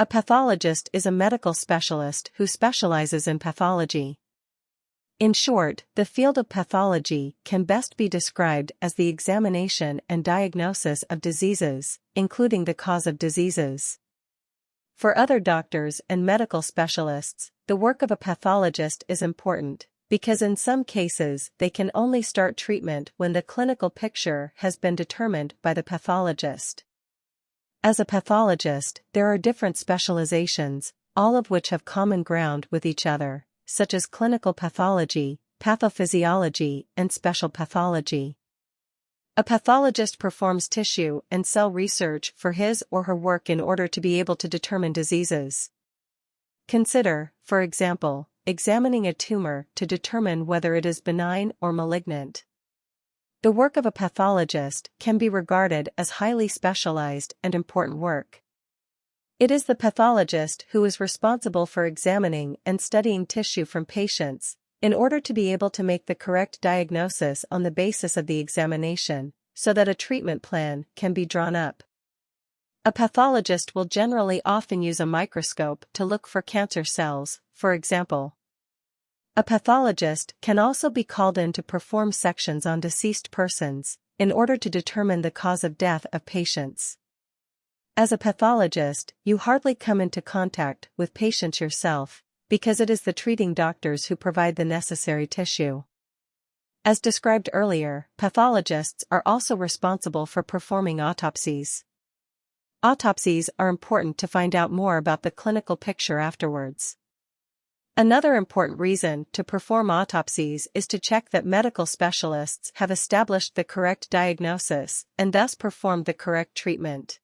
A pathologist is a medical specialist who specializes in pathology. In short, the field of pathology can best be described as the examination and diagnosis of diseases, including the cause of diseases. For other doctors and medical specialists, the work of a pathologist is important, because in some cases they can only start treatment when the clinical picture has been determined by the pathologist. As a pathologist, there are different specializations, all of which have common ground with each other, such as clinical pathology, pathophysiology, and special pathology. A pathologist performs tissue and cell research for his or her work in order to be able to determine diseases. Consider, for example, examining a tumor to determine whether it is benign or malignant. The work of a pathologist can be regarded as highly specialized and important work. It is the pathologist who is responsible for examining and studying tissue from patients, in order to be able to make the correct diagnosis on the basis of the examination, so that a treatment plan can be drawn up. A pathologist will generally often use a microscope to look for cancer cells, for example. A pathologist can also be called in to perform sections on deceased persons, in order to determine the cause of death of patients. As a pathologist, you hardly come into contact with patients yourself, because it is the treating doctors who provide the necessary tissue. As described earlier, pathologists are also responsible for performing autopsies. Autopsies are important to find out more about the clinical picture afterwards. Another important reason to perform autopsies is to check that medical specialists have established the correct diagnosis and thus performed the correct treatment.